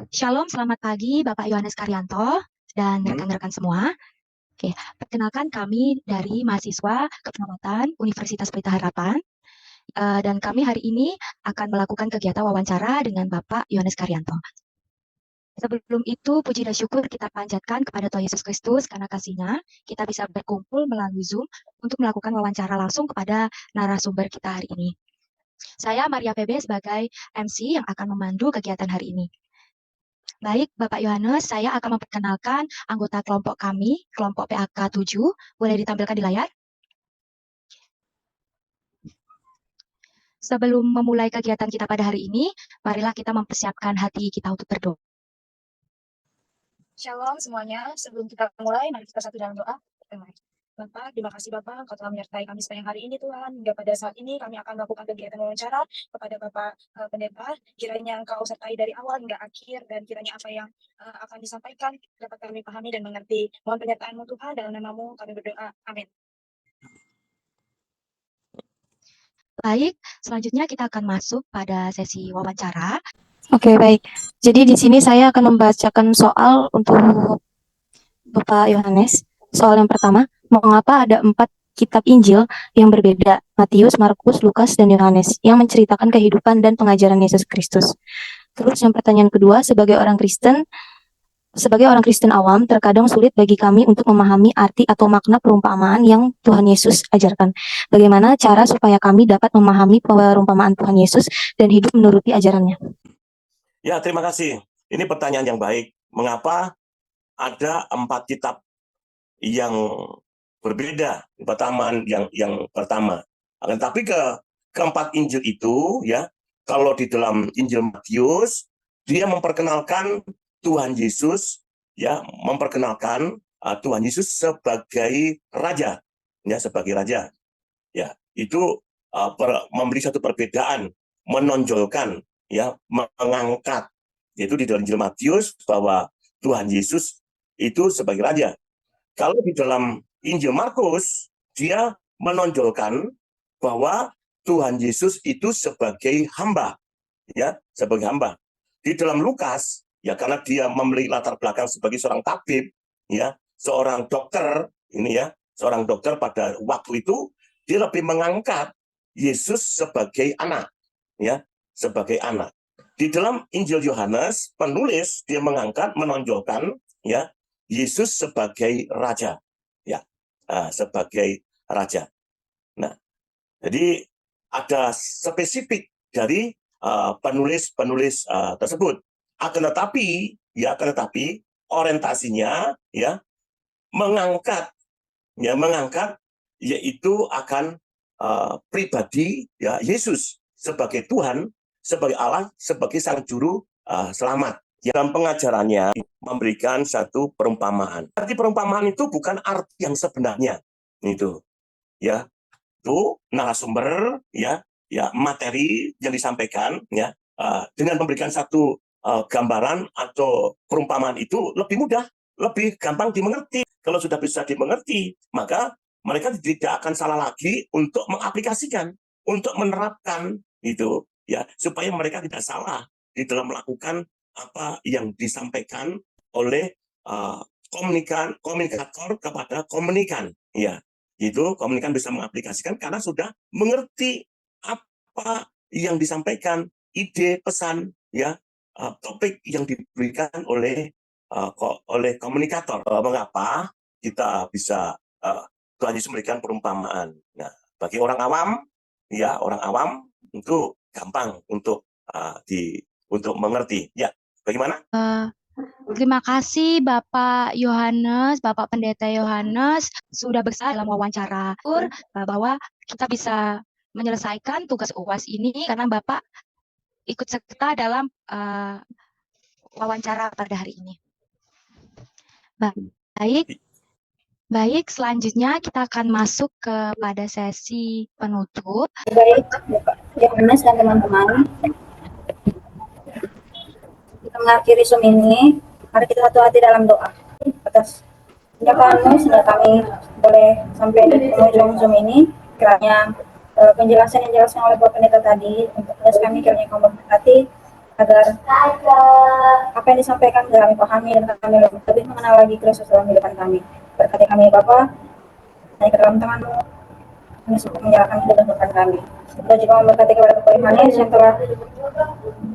Shalom, selamat pagi Bapak Yohanes Karyanto dan rekan-rekan semua. Oke, perkenalkan kami dari mahasiswa keperawatan Universitas Pelita Harapan. Dan kami hari ini akan melakukan kegiatan wawancara dengan Bapak Yohanes Karyanto. Sebelum itu, puji dan syukur kita panjatkan kepada Tuhan Yesus Kristus karena kasih-Nya kita bisa berkumpul melalui Zoom untuk melakukan wawancara langsung kepada narasumber kita hari ini. Saya Maria Febe sebagai MC yang akan memandu kegiatan hari ini. Baik, Bapak Yohanes, saya akan memperkenalkan anggota kelompok kami, kelompok PAK 7. Boleh ditampilkan di layar? Sebelum memulai kegiatan kita pada hari ini, marilah kita mempersiapkan hati kita untuk berdoa. Shalom semuanya, sebelum kita mulai, mari kita satu dalam doa. Bapak, terima kasih Bapak, Engkau telah menyertai kami sepanjang hari ini Tuhan. Hingga pada saat ini kami akan melakukan kegiatan wawancara kepada Bapak Pendeta. Kiranya Engkau sertai dari awal hingga akhir, dan kiranya apa yang akan disampaikan dapat kami pahami dan mengerti. Mohon penyertaan-Mu Tuhan, dalam nama-Mu kami berdoa. Amin. Baik, selanjutnya kita akan masuk pada sesi wawancara. Oke, baik. Jadi di sini saya akan membacakan soal untuk Bapak Yohanes. Soal yang pertama, mengapa ada 4 kitab Injil yang berbeda, Matius, Markus, Lukas, dan Yohanes, yang menceritakan kehidupan dan pengajaran Yesus Kristus? Terus yang pertanyaan kedua, sebagai orang Kristen awam, terkadang sulit bagi kami untuk memahami arti atau makna perumpamaan yang Tuhan Yesus ajarkan. Bagaimana cara supaya kami dapat memahami perumpamaan Tuhan Yesus dan hidup menuruti ajarannya? Ya, terima kasih. Ini pertanyaan yang baik. Mengapa ada 4 kitab yang berbeda? Pertama, yang pertama. Tapi keempat Injil itu, ya, kalau di dalam Injil Matius, dia memperkenalkan Tuhan Yesus, ya, memperkenalkan Tuhan Yesus sebagai raja, ya, sebagai raja. Ya, itu memberi satu perbedaan, menonjolkan, ya, mengangkat, yaitu di dalam Injil Matius bahwa Tuhan Yesus itu sebagai raja. Kalau di dalam Injil Markus, dia menonjolkan bahwa Tuhan Yesus itu sebagai hamba, ya, sebagai hamba. Di dalam Lukas, ya, karena dia memiliki latar belakang sebagai seorang tabib, ya, seorang dokter, ini ya, seorang dokter pada waktu itu, dia lebih mengangkat Yesus sebagai anak, ya, sebagai anak. Di dalam Injil Yohanes, penulis dia menonjolkan, ya, Yesus sebagai raja, ya, sebagai raja. Nah, jadi ada spesifik dari penulis tersebut. Akan tetapi orientasinya, ya, mengangkat, yaitu akan pribadi, ya, Yesus sebagai Tuhan, sebagai Allah, sebagai sang juru selamat. Dalam pengajarannya memberikan satu perumpamaan. Arti perumpamaan itu bukan arti yang sebenarnya, itu, ya, itu narasumber, ya, materi yang disampaikan, ya, dengan memberikan satu gambaran atau perumpamaan itu lebih mudah, lebih gampang dimengerti. Kalau sudah bisa dimengerti, maka mereka tidak akan salah lagi untuk mengaplikasikan, untuk menerapkan itu, ya, supaya mereka tidak salah di dalam melakukan apa yang disampaikan oleh komunikator kepada komunikan, ya, itu komunikan bisa mengaplikasikan karena sudah mengerti apa yang disampaikan, ide, pesan, ya, topik yang diberikan oleh komunikator. Mengapa kita bisa Tuhan Yesus memberikan perumpamaan? Nah, bagi orang awam, ya, orang awam itu gampang untuk mengerti. Ya, bagaimana? Terima kasih Bapak Yohanes, Bapak Pendeta Yohanes sudah besar dalam wawancara bahwa kita bisa menyelesaikan tugas UAS ini karena Bapak ikut serta dalam wawancara pada hari ini. Baik, selanjutnya kita akan masuk kepada sesi penutup. Baik, Bapak Yohanes dan teman-teman, kita mengakhiri Zoom ini. Mari kita satu hati dalam doa atas penyampaianmu sehingga kami boleh sampai di penghujung Zoom ini. Kiranya penjelasan yang dijelaskan oleh Bapak Pendeta tadi untuk tugas kami, kiranya kamu berhati agar apa apa yang disampaikan kami pahami dan kami lebih mengenal lagi Kristus dalam kehidupan kami. Berkati kami Bapa, naik ke dalam tangan-Mu, kami sanggup menyerahkan kehidupan kami. Kita juga memberkati kepada Bapak Yohanes yang telah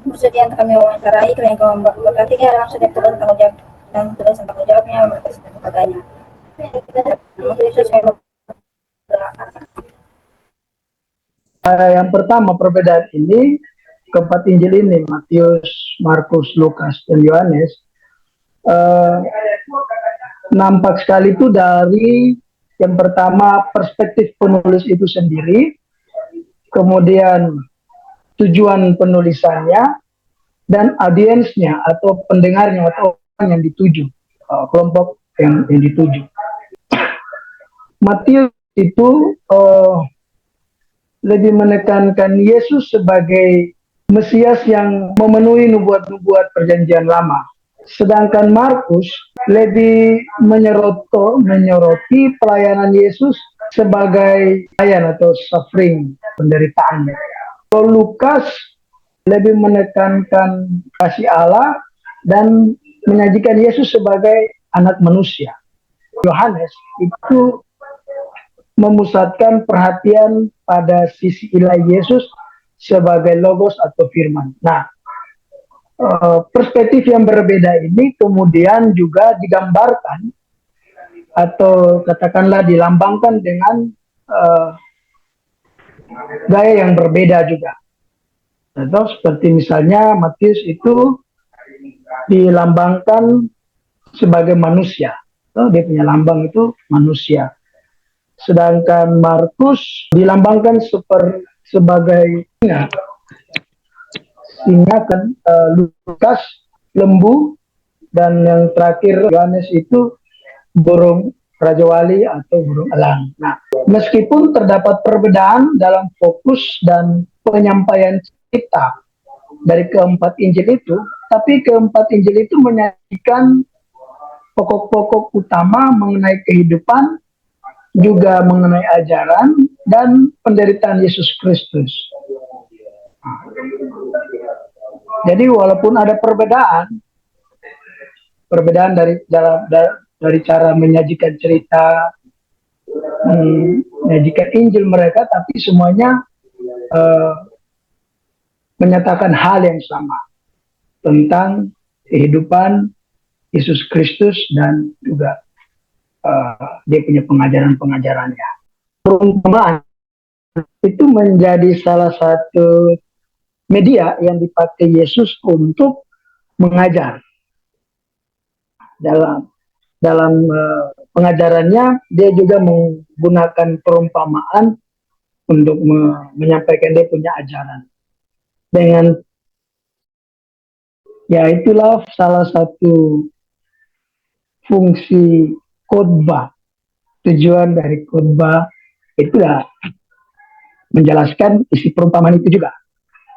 bersedia untuk kami wawancarai, kiranya Kau memberkati dia dalam setiap tugas tanggung jawab dan tugas tanggung jawabnya, memberkati setiap keluarganya. Nama Yesus kami berdoa. Yang pertama, perbedaan ini, keempat Injil ini, Matius, Markus, Lukas, dan Yohanes, nampak sekali itu dari yang pertama perspektif penulis itu sendiri, kemudian tujuan penulisannya, dan audiensnya atau pendengarnya atau orang yang dituju, kelompok yang dituju. Matius itu lebih menekankan Yesus sebagai Mesias yang memenuhi nubuat-nubuat perjanjian lama. Sedangkan Markus lebih menyoroti pelayanan Yesus sebagai pelayan atau suffering, penderitaan. Kalau Lukas lebih menekankan kasih Allah dan menyajikan Yesus sebagai anak manusia. Yohanes itu memusatkan perhatian pada sisi ilahi Yesus sebagai logos atau firman. Nah, perspektif yang berbeda ini kemudian juga digambarkan atau katakanlah dilambangkan dengan gaya yang berbeda juga. Atau seperti misalnya Matius itu dilambangkan sebagai manusia. Dia punya lambang itu manusia. Sedangkan Markus dilambangkan sebagai singa kan, Lukas lembu, dan yang terakhir Yohanes itu burung rajawali atau burung elang. Nah, meskipun terdapat perbedaan dalam fokus dan penyampaian cerita dari keempat Injil itu, tapi keempat Injil itu menyajikan pokok-pokok utama mengenai kehidupan, juga mengenai ajaran dan penderitaan Yesus Kristus. Jadi walaupun ada perbedaan dari cara menyajikan cerita, menyajikan Injil mereka, tapi semuanya menyatakan hal yang sama tentang kehidupan Yesus Kristus dan juga dia punya pengajaran-pengajarannya. Perumpamaan itu menjadi salah satu media yang dipakai Yesus untuk mengajar. Dalam pengajarannya dia juga menggunakan perumpamaan untuk menyampaikan dia punya ajaran. Dengan ya itulah salah satu fungsi khotbah. Tujuan dari khotbah itulah menjelaskan isi perumpamaan itu juga.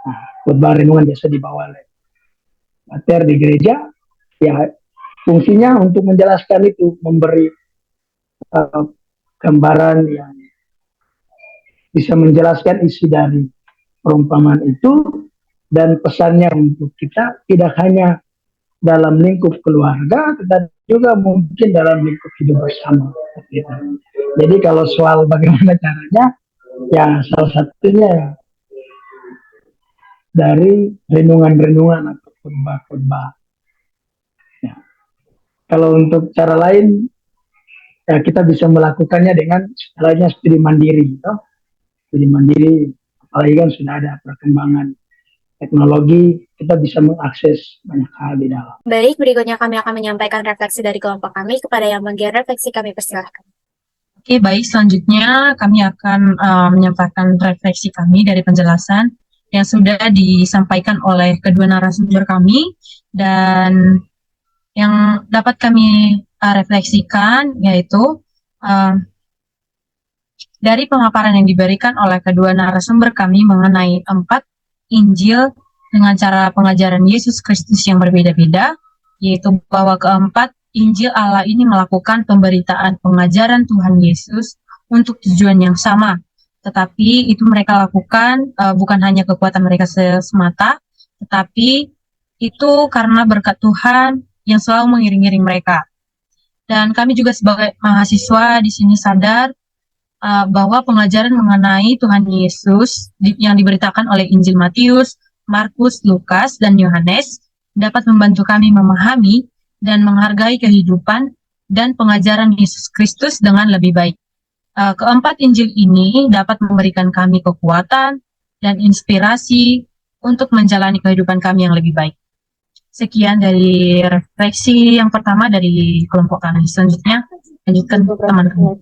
Nah, khotbah renungan biasa dibawa oleh mater di gereja, ya fungsinya untuk menjelaskan itu, memberi gambaran yang bisa menjelaskan isi dari perumpamaan itu, dan pesannya untuk kita tidak hanya dalam lingkup keluarga, tetapi juga mungkin dalam lingkup hidup bersama. Jadi kalau soal bagaimana caranya, ya salah satunya dari renungan-renungan atau khotbah-khotbah. Ya. Kalau untuk cara lain, ya kita bisa melakukannya dengan caranya studi mandiri. Studi mandiri, apalagi kan sudah ada perkembangan teknologi, kita bisa mengakses banyak hal di dalam. Baik, berikutnya kami akan menyampaikan refleksi dari kelompok kami kepada yang bagian refleksi. Kami persilahkan. Oke, baik. Selanjutnya kami akan menyampaikan refleksi kami dari penjelasan yang sudah disampaikan oleh kedua narasumber kami, dan yang dapat kami refleksikan yaitu dari pemaparan yang diberikan oleh kedua narasumber kami mengenai 4 Injil dengan cara pengajaran Yesus Kristus yang berbeda-beda, yaitu bahwa keempat Injil Allah ini melakukan pemberitaan pengajaran Tuhan Yesus untuk tujuan yang sama, tetapi itu mereka lakukan bukan hanya kekuatan mereka semata, tetapi Itu karena berkat Tuhan yang selalu mengiring-iring mereka. Dan kami juga sebagai mahasiswa di sini sadar bahwa pengajaran mengenai Tuhan Yesus yang diberitakan oleh Injil Matius, Markus, Lukas, dan Yohanes dapat membantu kami memahami dan menghargai kehidupan dan pengajaran Yesus Kristus dengan lebih baik. Keempat Injil ini dapat memberikan kami kekuatan dan inspirasi untuk menjalani kehidupan kami yang lebih baik. Sekian dari refleksi yang pertama dari kelompok kami. Selanjutnya, lanjutkan teman-teman.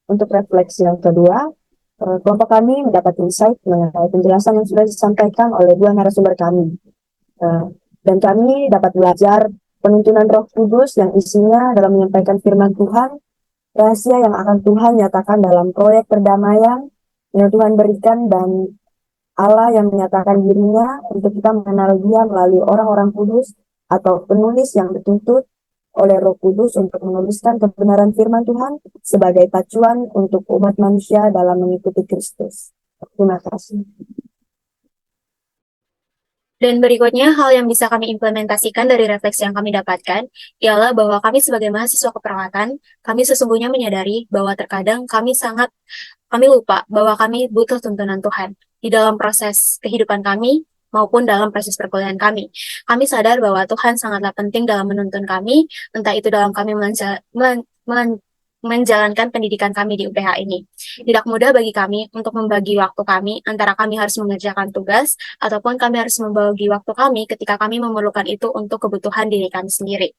Untuk refleksi yang kedua, kelompok kami mendapat insight mengenai penjelasan yang sudah disampaikan oleh dua narasumber kami. Dan kami dapat belajar penuntunan Roh Kudus yang isinya dalam menyampaikan firman Tuhan, rahasia yang akan Tuhan nyatakan dalam proyek perdamaian yang Tuhan berikan, dan Allah yang menyatakan dirinya untuk kita mengenal Dia melalui orang-orang kudus atau penulis yang dituntut oleh Roh Kudus untuk menuliskan kebenaran firman Tuhan sebagai pacuan untuk umat manusia dalam mengikuti Kristus. Terima kasih. Dan berikutnya, hal yang bisa kami implementasikan dari refleksi yang kami dapatkan ialah bahwa kami sebagai mahasiswa keperawatan, kami sesungguhnya menyadari bahwa terkadang kami lupa bahwa kami butuh tuntunan Tuhan di dalam proses kehidupan kami maupun dalam proses perkuliahan kami. Kami sadar bahwa Tuhan sangatlah penting dalam menuntun kami, entah itu dalam kami menjalankan pendidikan kami di UPH ini. Tidak mudah bagi kami untuk membagi waktu kami antara kami harus mengerjakan tugas ataupun kami harus membagi waktu kami ketika kami memerlukan itu untuk kebutuhan diri kami sendiri.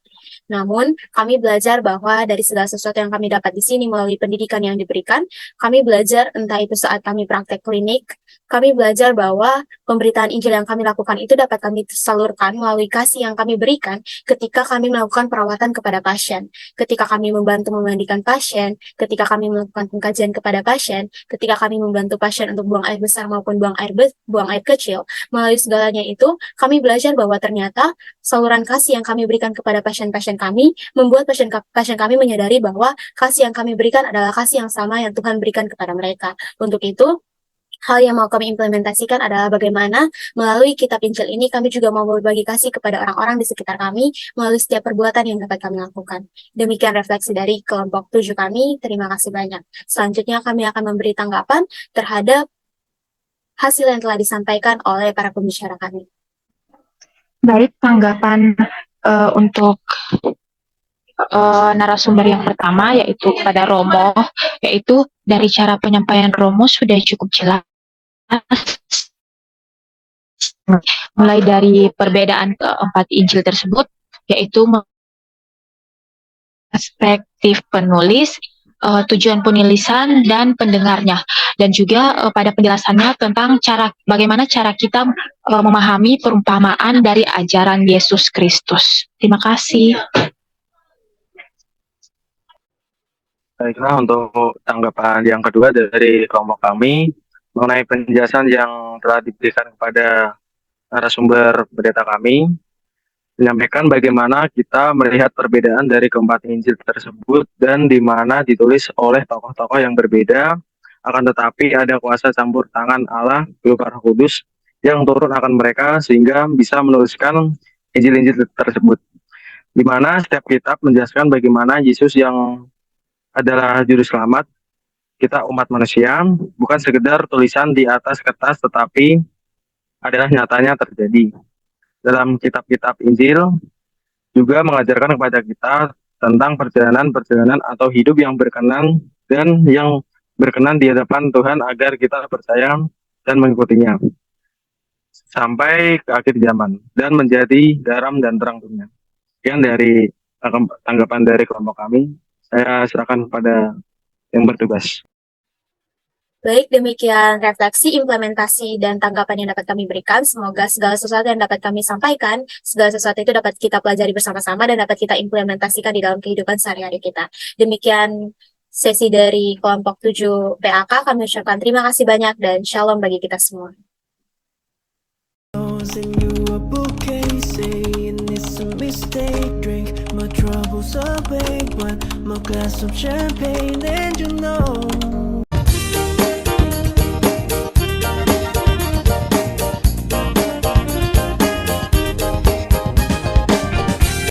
Namun, kami belajar bahwa dari segala sesuatu yang kami dapat di sini melalui pendidikan yang diberikan, kami belajar entah itu saat kami praktek klinik, kami belajar bahwa pemberitaan Injil yang kami lakukan itu dapat kami salurkan melalui kasih yang kami berikan ketika kami melakukan perawatan kepada pasien, ketika kami membantu memandikan pasien, ketika kami melakukan pengkajian kepada pasien, ketika kami membantu pasien untuk buang air besar maupun buang air kecil. Melalui segalanya itu, kami belajar bahwa ternyata saluran kasih yang kami berikan kepada pasien-pasien kami membuat pasien kami menyadari bahwa kasih yang kami berikan adalah kasih yang sama yang Tuhan berikan kepada mereka. Untuk itu, hal yang mau kami implementasikan adalah bagaimana melalui kitab Injil ini kami juga mau berbagi kasih kepada orang-orang di sekitar kami melalui setiap perbuatan yang dapat kami lakukan. Demikian refleksi dari kelompok 7 kami. Terima kasih banyak. Selanjutnya kami akan memberi tanggapan terhadap hasil yang telah disampaikan oleh para pembicara kami. Baik, tanggapan untuk narasumber yang pertama yaitu kepada Romo, yaitu dari cara penyampaian Romo sudah cukup jelas, mulai dari perbedaan keempat Injil tersebut, yaitu perspektif penulis, tujuan penulisan dan pendengarnya, dan juga pada penjelasannya tentang bagaimana cara kita memahami perumpamaan dari ajaran Yesus Kristus. Terima kasih. Baiklah, untuk tanggapan yang kedua dari kelompok kami mengenai penjelasan yang telah diberikan kepada narasumber pendeta kami, menyampaikan bagaimana kita melihat perbedaan dari keempat Injil tersebut dan di mana ditulis oleh tokoh-tokoh yang berbeda, akan tetapi ada kuasa campur tangan Allah berupa Roh Kudus yang turun akan mereka sehingga bisa menuliskan Injil-Injil tersebut. Di mana setiap kitab menjelaskan bagaimana Yesus yang adalah juru selamat kita umat manusia, bukan sekedar tulisan di atas kertas tetapi adalah nyatanya terjadi. Dalam kitab-kitab Injil juga mengajarkan kepada kita tentang perjalanan-perjalanan atau hidup yang berkenan dan yang berkenan di hadapan Tuhan agar kita percaya dan mengikutinya sampai ke akhir zaman dan menjadi garam dan terang dunia. Sekian dari tanggapan dari kelompok kami. Saya serahkan kepada yang bertugas. Baik, demikian refleksi, implementasi, dan tanggapan yang dapat kami berikan. Semoga segala sesuatu yang dapat kami sampaikan, segala sesuatu itu dapat kita pelajari bersama-sama dan dapat kita implementasikan di dalam kehidupan sehari-hari kita. Demikian sesi dari kelompok 7 PAK. Kami ucapkan terima kasih banyak dan shalom bagi kita semua. My troubles are big, but my glass of champagne, and you know